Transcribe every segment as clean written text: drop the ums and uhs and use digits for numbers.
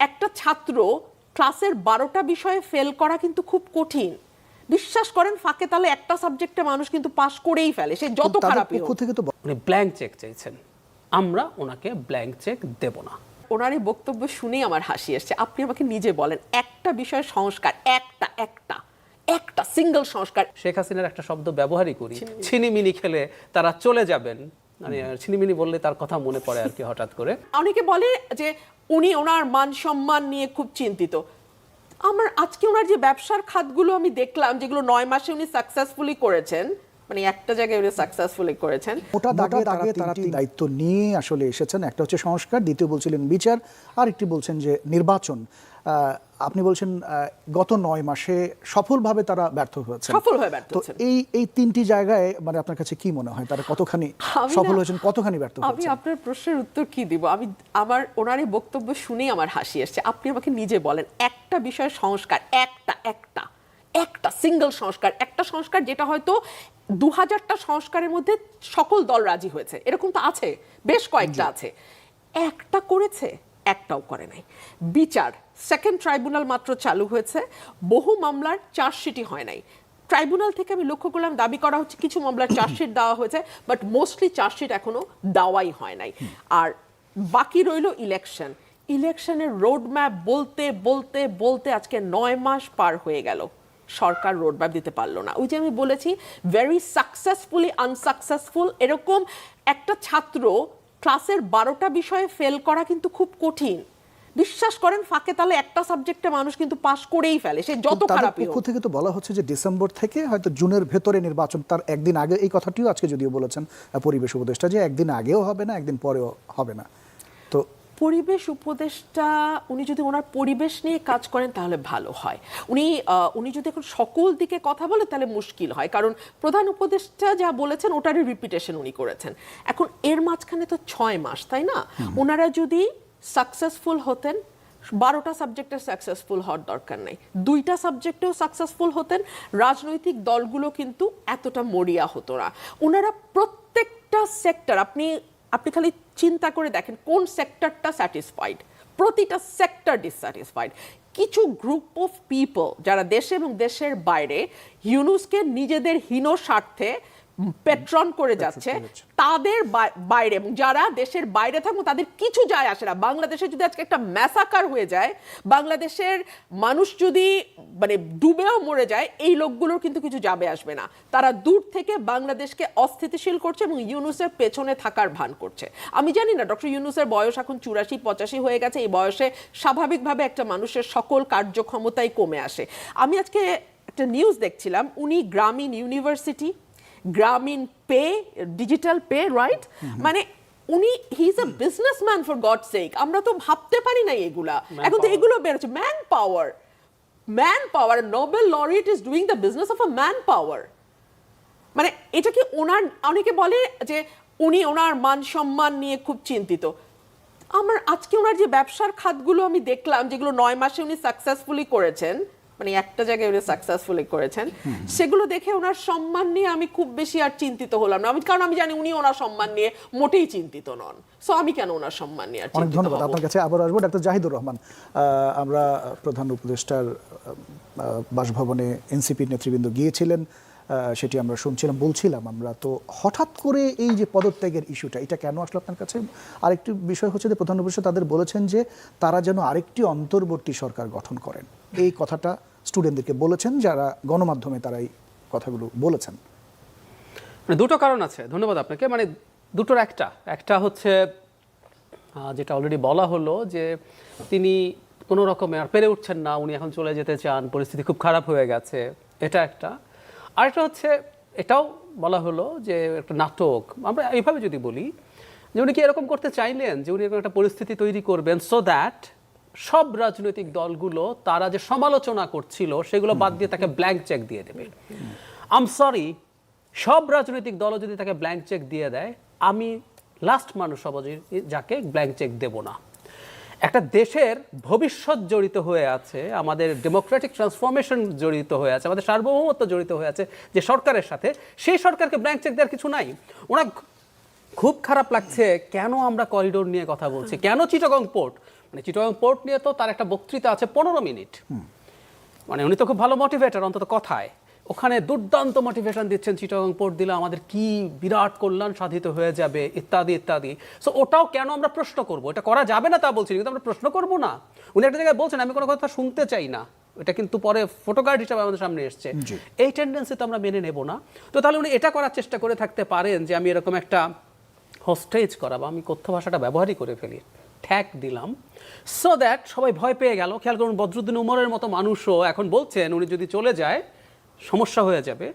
একটা ছাত্র ক্লাসের 12টা বিষয়ে ফেল করা কিন্তু খুব কঠিন। বিশ্বাস করেন ফাঁকে তালে একটা সাবজেক্টে মানুষ কিন্তু পাস করেই ফেলে, সে যত খারাপই হোক। উনি ব্ল্যাঙ্ক চেক চাইছেন, আমরা ওনাকে ব্ল্যাঙ্ক চেক দেব না। ওনার এই বক্তব্য শুনেই আমার হাসি এসছে। আপনি আমাকে নিজে বলেন একটা বিষয়ের সংস্কার, একটা সিঙ্গেল সংস্কার। শেখ হাসিনার একটা শব্দ ব্যবহারই করি, ছিনিমিনি খেলে তারা চলে যাবেন। মানে ছিনিমিনি বললে তার কথা মনে পড়ে আর কি হঠাৎ করে। অনেকে বলে যে উনি ওনার মান সম্মান নিয়ে খুব চিন্তিত। আমার আজকে ওনার যে ব্যবসার খাতগুলো আমি দেখলাম, যেগুলো 9 মাসে উনি সাকসেসফুলি করেছেন, মানে একটা জায়গায় উনি সাকসেসফুলি করেছেন। মোটা দাগে তারা দায়িত্ব নিয়ে আসলে এসেছেন। একটা হচ্ছে সংস্কার, দ্বিতীয় বলছিলেন বিচার, আর একটি বলছেন যে নির্বাচন। আপনি বলছেন গত 9 মাসে সফলভাবে তারা ব্যর্থ হয়েছেন। তো এই তিনটি জায়গায় মানে আপনার কাছে কি মনে হয় তারা কতখানি সফল হয়েছেন, কতখানি ব্যর্থ হয়েছেন? আমি আপনার প্রশ্নের উত্তর কি দিব? আমার ওনার এই বক্তব্য শুনেই আমার হাসি আসছে। আপনি আমাকে নিজে বলেন একটা বিষয়ের সংস্কার, একটা সিঙ্গেল সংস্কার, একটা সংস্কার যেটা হয়তো 2000টা সংস্কারের মধ্যে সকল দল রাজি হয়েছে, এরকম তো আছে, বেশ কয়েকটা আছে। একটা করেছে, একটাও করে নাই। বিচার, সেকেন্ড ট্রাইব্যুনাল মাত্র চালু হয়েছে, বহু মামলার চার্জশিটই হয় নাই। ট্রাইব্যুনাল থেকে আমি লক্ষ্য করলাম দাবি করা হচ্ছে কিছু মামলার চার্জশিট দেওয়া হয়েছে, বাট মোস্টলি চার্জশিট এখনো দেওয়াই হয় নাই। আর বাকি রইল ইলেকশনের রোড ম্যাপ বলতে বলতে বলতে আজকে 9 মাস পার হয়ে গেল, সরকার রোডম্যাপ দিতে পারলো না। ওই যে আমি বলেছি ভেরি সাকসেসফুলি আনসাকসেসফুল। এরকম একটা ছাত্র ক্লাসের 12টা বিষয়ে ফেল করা কিন্তু খুব কঠিন। বিশ্বাস করেন ফাঁকে তালে একটা সাবজেক্টে মানুষ কিন্তু পাস করেই ফেলে, সে যত খারাপই হোক। পক্ষ থেকে তো বলা হচ্ছে যে ডিসেম্বর থেকে হয়তো জুনের ভেতরে নির্বাচন, তার একদিন আগে, এই কথাটিও আজকে যদিও বলেছেন পরিবেশ উপদেষ্টা যে একদিন আগেও হবে না, একদিন পরেও হবে না। তো পরিবেশ উপদেষ্টা উনি যদি ওনার পরিবেশ নিয়ে কাজ করেন তাহলে ভালো হয়। উনি যদি এখন সকল দিকে কথা বলে তাহলে মুশকিল হয়, কারণ প্রধান উপদেষ্টা যা বলেছেন ওটারই রিপিটেশন উনি করেছেন। এখন এর মাঝখানে তো 6 মাস, তাই না? ওনারা যদি সাকসেসফুল হতেন, 12টা সাবজেক্টে সাকসেসফুল হওয়ার দরকার নেই, 2টা সাবজেক্টেও সাকসেসফুল হতেন, রাজনৈতিক দলগুলো কিন্তু এতটা মরিয়া হতো না। ওনারা প্রত্যেকটা সেক্টর, আপনি খালি চিন্তা করে দেখেন কোন সেক্টরটা স্যাটিসফাইড, প্রতিটা সেক্টর ডিসস্যাটিসফাইড। কিছু গ্রুপ অফ পিপল যারা দেশে এবং দেশের বাইরে ইউনূসকে নিজেদের হীন স্বার্থে পেট্রন করে যাচ্ছে, তাদের বাইরে এবং যারা দেশের বাইরে থাকবো তাদের কিছু যায় আসে না। বাংলাদেশে যদি আজকে একটা ম্যাসাকার হয়ে যায়, বাংলাদেশের মানুষ যদি মানে ডুবেও মরে যায়, এই লোকগুলোর কিন্তু কিছু যাবে আসবে না। তারা দূর থেকে বাংলাদেশকে অস্থিতিশীল করছে এবং ইউনূসের পেছনে থাকার ভান করছে। আমি জানি না ডক্টর ইউনূসের বয়স এখন 84-85 হয়ে গেছে। এই বয়সে স্বাভাবিকভাবে একটা মানুষের সকল কার্যক্ষমতাই কমে আসে। আমি আজকে একটা নিউজ দেখছিলাম, উনি গ্রামীণ ইউনিভার্সিটি, গ্রামীণ পে, ডিজিটাল পে, রাইট, মানে উনি he is a businessman for God sake. আমরা তো ভাবতে পারি না এগুলা, এখন তো এগুলো বেরোচ্ছে। Man power Nobel laureate is doing the business of a man power. মানে এটা কি ওনার, অনেকে বলে যে উনি ওনার মান সম্মান নিয়ে খুব চিন্তিত। আমার আজকে ওনার যে ব্যবসার খাতগুলো আমি দেখলাম, যেগুলো 9 মাসে উনি সাকসেসফুলি করেছেন, মানে একটা জায়গায় উনি সাকসেসফুলি করেছেন, সেগুলো দেখে ওনার সম্মান নিয়ে আমি খুব বেশি আর চিন্তিত হলাম না। কারণ আমি জানি উনি ওনার সম্মান নিয়ে মোটেই চিন্তিত নন, সো আমি কেন ওনার সম্মান নিয়ে আর চিন্তিত হব? অনেক ধন্যবাদ। আপনার কাছে আবার আসবো ডক্টর জাহিদুর রহমান। আমরা প্রধান উপদেষ্টার বাসভবনে এনসিপির নেতৃবৃন্দ গিয়েছিলেন, সেটি আমরা শুনছিলাম, বলছিলাম আমরা। তো হঠাৎ করে এই যে পদত্যাগের ইস্যুটা, এটা কেন আসলো আপনার কাছে? আরেকটি বিষয় হচ্ছে যে প্রধান উপদেষ্টা তাদের বলেছেন যে তারা যেন আরেকটি অন্তর্বর্তী সরকার গঠন করেন। এই কথাটা স্টুডেন্টদেরকে বলেছেন, যারা গণমাধ্যমে তারা এই কথাগুলো বলেছেন। মানে দুটো কারণ আছে, ধন্যবাদ আপনাকে। মানে দুটোর একটা হচ্ছে যেটা অলরেডি বলা হলো যে তিনি কোনো রকমে আর পেরে উঠছেন না, উনি এখন চলে যেতে চান, পরিস্থিতি খুব খারাপ হয়ে গেছে, এটা একটা। আরেকটা হচ্ছে এটাও বলা হলো যে একটা নাটক, আমরা এইভাবে যদি বলি যে উনি কি এরকম করতে চাইলেন যে উনি এরকম একটা পরিস্থিতি তৈরি করবেন সো দ্যাট সব রাজনৈতিক দলগুলো তারা যে সমালোচনা করছিল সেগুলো বাদ দিয়ে তাকে ব্ল্যাঙ্ক চেক দিয়ে দেবে। আই এম সরি, সব রাজনৈতিক দলও যদি তাকে ব্ল্যাঙ্ক চেক দিয়ে দেয়, আমি লাস্ট মানুষ হব যাকে ব্ল্যাঙ্ক চেক দেব না। একটা দেশের ভবিষ্যৎ জড়িত হয়ে আছে, আমাদের ডেমোক্রেটিক ট্রান্সফরমেশন জড়িত হয়ে আছে, আমাদের সার্বভৌমত্ব জড়িত হয়ে আছে যে সরকারের সাথে, সেই সরকারকে ব্ল্যাঙ্ক চেক দেওয়ার কিছু নাই। ওরা খুব খারাপ লাগছে কেন আমরা করিডোর নিয়ে কথা বলছি, কেন চিটাগং পোর্ট, মানে চিটাগং পোর্ট নিয়ে তো তার একটা বক্তৃতা আছে 15 মিনিট, মানে উনি তো খুব ভালো মোটিভেটর অন্তত কথায়, ওখানে দুর্দান্ত মোটিভেশন দিচ্ছেন চিটাগং পোর্ট দিলে আমাদের কি বিরাট কল্যাণ সাধিত হয়ে যাবে ইত্যাদি ইত্যাদি। সো ওটাও কেন আমরা প্রশ্ন করব? এটা করা যাবে না তা বলছি, কিন্তু আমরা প্রশ্ন করব না। উনি একটা জায়গায় বলছেন আমি কোনো কথা শুনতে চাই না, এটা কিন্তু পরে ফটোকার্ড হিসাবে আমাদের সামনে এসছে। এই টেন্ডেন্সি তো আমরা মেনে নেব না। তো তাহলে উনি এটা করার চেষ্টা করে থাকতে পারেন যে আমি এরকম একটা হোস্টেজ করা, বা আমি কথ্য ভাষাটা ব্যবহারই করে ফেলি, ঠ্যাক দিলাম, সো দ্যাট সবাই ভয় পেয়ে গেল। খেয়াল করুন বদরুদ্দিন উমরের মতো মানুষও এখন বলছেন উনি যদি চলে যায় সমস্যা হয়ে যাবে।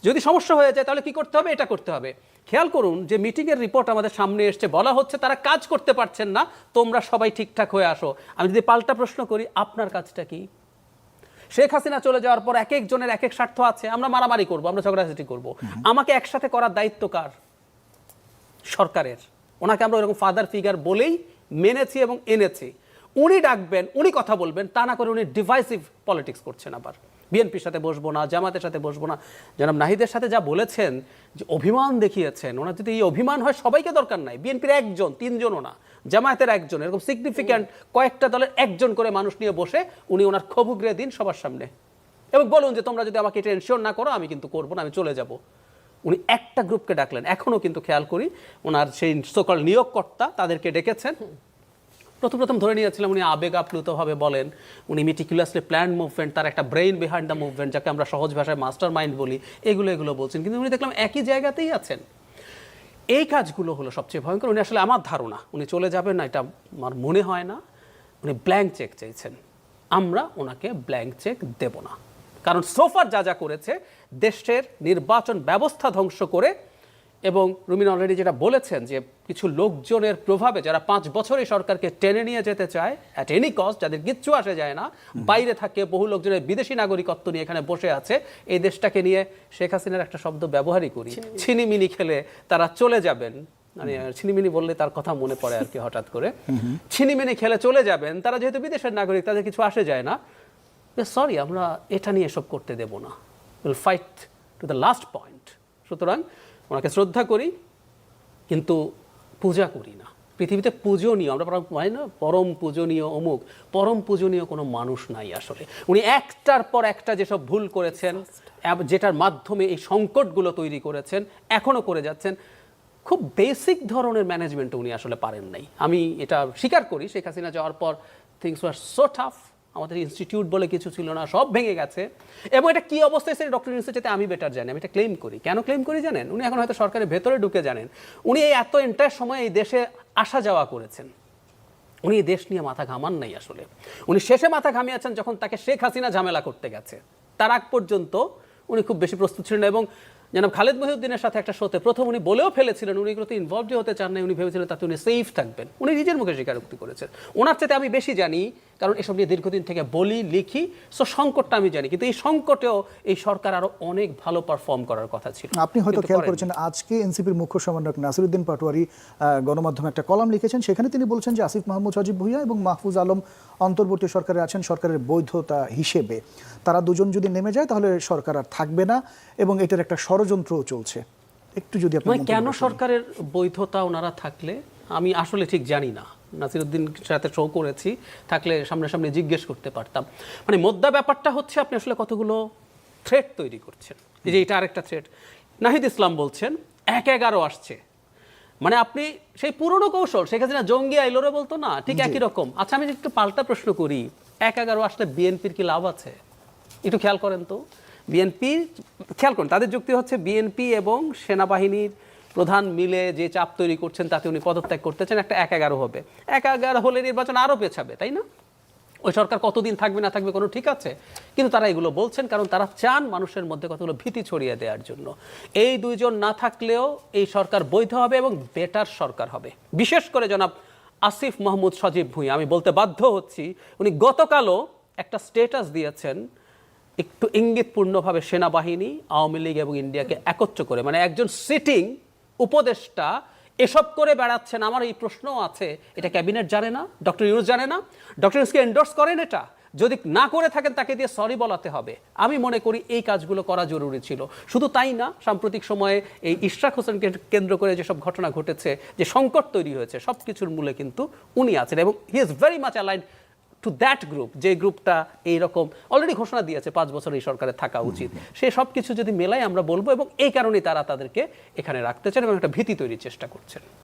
যদি সমস্যা হয়ে যায় তাহলে কি করতে হবে? এটা করতে হবে। খেয়াল করুন যে মিটিংয়ের রিপোর্ট আমাদের সামনে এসছে, বলা হচ্ছে তারা কাজ করতে পারছেন না, তোমরা সবাই ঠিকঠাক হয়ে আসো। আমি যদি পাল্টা প্রশ্ন করি, আপনার কাজটা কি? শেখ হাসিনা চলে যাওয়ার পর এক একজনের এক এক স্বার্থ আছে, আমরা মারামারি করব, আমরা ঝগড়াঝাটি করব, আমাকে একসাথে করার দায়িত্ব কার? সরকারের। ওনাকে আমরা ওরকম ফাদার ফিগার বলেই মেনেছি এবং এনেছি। উনি ডাকবেন, উনি কথা বলবেন, তা না করে উনি ডিভাইসিভ পলিটিক্স করছেন। আবার বিএনপির সাথে বসবো না, জামাতের সাথে বসবো না। জনাব নাহিদের সাথে যা বলেছেন, যে অভিমান দেখিয়েছেন, ওনার যদি এই অভিমান হয় সবাইকে দরকার নাই, বিএনপির একজন, তিনজনও না, জামায়াতের একজন, এরকম সিগনিফিক্যান্ট কয়েকটা দলের একজন করে মানুষ নিয়ে বসে উনি ওনার ক্ষোভ উগরে দিন সবার সামনে এবং বলুন যে তোমরা যদি আমাকে এটা এনশিওর না করো আমি কিন্তু করবো না, আমি চলে যাব। উনি একটা গ্রুপকে ডাকলেন, এখনও কিন্তু খেয়াল করি ওনার সেই সকল নিয়োগকর্তা তাদেরকে ডেকেছেন। প্রথম ধরে নিয়েছিলাম উনি আবেগ আপ্লুতভাবে বলেন, উনি মেটিকুলাসলি প্ল্যান মুভমেন্ট, তার একটা ব্রেইন বিহাইন্ড দ্য মুভমেন্ট, যাকে আমরা সহজ ভাষায় মাস্টার মাইন্ড বলি, এগুলো বলছেন। কিন্তু উনি দেখলাম একই জায়গাতেই আছেন। এই কাজগুলো হলো সবচেয়ে ভয়ঙ্কর। উনি আসলে, আমার ধারণা উনি চলে যাবেন না, এটা আমার মনে হয় না। উনি ব্ল্যাঙ্ক চেক চাইছেন, আমরা ওনাকে ব্ল্যাঙ্ক চেক দেব না। কারণ সোফার যা করেছে, দেশের নির্বাচন ব্যবস্থা ধ্বংস করে, এবং রুমিন অলরেডি যেটা বলেছেন যে কিছু লোকজনের প্রভাবে যারা 5 বছর এই সরকারকে টেনে নিয়ে যেতে চায় অ্যাট এনি কস্ট, যাদের কিচ্ছু আসে যায় না, বাইরে থাকে, বহু লোকজনের বিদেশি নাগরিকত্ব নিয়ে এখানে বসে আছে, এই দেশটাকে নিয়ে শেখ হাসিনার একটা শব্দ ব্যবহারই করি, ছিনিমিনি খেলে তারা চলে যাবেন। মানে ছিনিমিনি বললে তার কথা মনে পড়ে আর কি হঠাৎ করে, ছিনিমিনি খেলে চলে যাবেন, তারা যেহেতু বিদেশের নাগরিক, তাদের কিছু আসে যায় না। সরি, আমরা এটা নিয়ে এসব করতে দেব না, will fight to the last point. সুতরাং ওনাকে শ্রদ্ধা করি কিন্তু পূজা করি না। পৃথিবীতে পূজনীয়, আমরা হয় না পরম পূজনীয় অমুক, পরম পূজনীয় কোনো মানুষ নাই আসলে। উনি একটার পর একটা যেসব ভুল করেছেন, যেটার মাধ্যমে এই সংকটগুলো তৈরি করেছেন, এখনও করে যাচ্ছেন, খুব বেসিক ধরনের ম্যানেজমেন্ট উনি আসলে পারেন নাই। আমি এটা স্বীকার করি, শেখ হাসিনা যাওয়ার পর থিংস ওয়ার সো টাফ, আমাদের ইনস্টিটিউট বলে কিছু ছিল না, সব ভেঙে গেছে। এবং এটা কী অবস্থায় সেটা ডক্টর ইউনূসের চাইতে আমি বেটার জানি। আমি এটা ক্লেম করি। কেন ক্লেম করি জানেন? উনি এখন হয়তো সরকারের ভেতরে ঢুকে জানেন, উনি এই এত এন্টার সময় এই দেশে আসা যাওয়া করেছেন, উনি এই দেশ নিয়ে মাথা ঘামান নাই আসলে। উনি শেষে মাথা ঘামিয়েছেন যখন তাকে শেখ হাসিনা ঝামেলা করতে গেছে। তার আগ পর্যন্ত উনি খুব বেশি প্রস্তুত ছিলেন। এবং জনাব খালেদ মহিউদ্দিনের সাথে একটা শোতে প্রথম উনি বলেও ফেলেছিলেন উনি এগুলোতে ইনভলভড হতে চান না, উনি ভেবেছিলেন তাতে উনি সেফ থাকবেন। উনি নিজের মুখে স্বীকারোক্তি করেছেন। ওনার চাইতে আমি বেশি জানি, কারণ এসব নিয়ে দীর্ঘদিন থেকে বলি, লিখি, সো সংকটটা আমি জানি। কিন্তু এই সংকটেও এই সরকার আরো অনেক ভালো পারফর্ম করার কথা ছিল। আপনি হয়তো খেয়াল করেছেন আজকে এনসিপির মুখ্য সমন্বয়ক নাসিরউদ্দিন পাটোয়ারি গণমাধ্যমে একটা কলাম লিখেছেন, সেখানে তিনি বলছেন যে আসিফ মাহমুদ সজীব ভুঁইয়া এবং মাহফুজ আলম অন্তর্বর্তী সরকারে আছেন সরকারের বৈধতা হিসেবে। তারা দুজন যদি নেমে যায় তাহলে সরকার আর থাকবে না, এবং এটার একটা ষড়যন্ত্রও চলছে। একটু যদি আপনি কেন সরকারের বৈধতা ওনারা থাকলে আমি আসলে ঠিক জানি না। নাসিরউদ্দিনের সাথে শো করেছি, থাকলে সামনে জিজ্ঞেস করতে পারতাম। মানে মোদ্দা ব্যাপারটা হচ্ছে আপনি আসলে কতগুলো থ্রেট তৈরি করছেন। এই যে এটা আরেকটা থ্রেট, নাহিদ ইসলাম বলছেন 1-11 আসছে, মানে আপনি সেই পুরনো কৌশল, শেখ হাসিনা জঙ্গি আইলোরে বলতো না, ঠিক একই রকম। আচ্ছা আমি একটু পাল্টা প্রশ্ন করি, 1-11 আসলে বিএনপির কি লাভ আছে? একটু খেয়াল করেন তো। বিএনপি, খেয়াল করুন, তাদের যুক্তি হচ্ছে বিএনপি এবং সেনাবাহিনীর প্রধান মিলে যে চাপ তৈরি করছেন তাতে উনি পদত্যাগ করতে চান, একটা 1-11 হবে। 1-11 হলে নির্বাচন আরও পেছাবে, তাই না? ওই সরকার কতদিন থাকবে না থাকবে কোনো ঠিক আছে? কিন্তু তারা এগুলো বলছেন কারণ তারা চান মানুষের মধ্যে কতগুলো ভীতি ছড়িয়ে দেওয়ার জন্য। এই দুইজন না থাকলেও এই সরকার বৈধ হবে এবং বেটার সরকার হবে। বিশেষ করে জনাব আসিফ মাহমুদ সজীব ভুঁইয়া, আমি বলতে বাধ্য হচ্ছি, উনি গতকালও একটা স্ট্যাটাস দিয়েছেন একটু ইঙ্গিতপূর্ণভাবে সেনাবাহিনী, আওয়ামী লীগ এবং ইন্ডিয়াকে একত্র করে, মানে একজন সিটিং উপদেষ্টা এসব করে বেড়াচ্ছেন। আমার এই প্রশ্নও আছে, এটা ক্যাবিনেট জানে না? ডক্টর ইউনূস জানে না? ডক্টর ইউনূসকে এন্ডোর্স করেন এটা? যদি না করে থাকেন তাকে দিয়ে সরি বলাতে হবে। আমি মনে করি এই কাজগুলো করা জরুরি ছিল। শুধু তাই না, সাম্প্রতিক সময়ে এই ইশরাক হোসেনকে কেন্দ্র করে যেসব ঘটনা ঘটেছে, যে সংকট তৈরি হয়েছে, সব কিছুর মূলে কিন্তু উনি আছেন এবং he is very much aligned to that group, যে গ্রুপটা এইরকম অলরেডি ঘোষণা দিয়েছে 5 বছর এই সরকারের থাকা উচিত। সে সব কিছু যদি মেলাই আমরা বলবো, এবং এই কারণেই তারা তাদেরকে এখানে রাখতে চান এবং একটা ভীতি তৈরির চেষ্টা করছেন।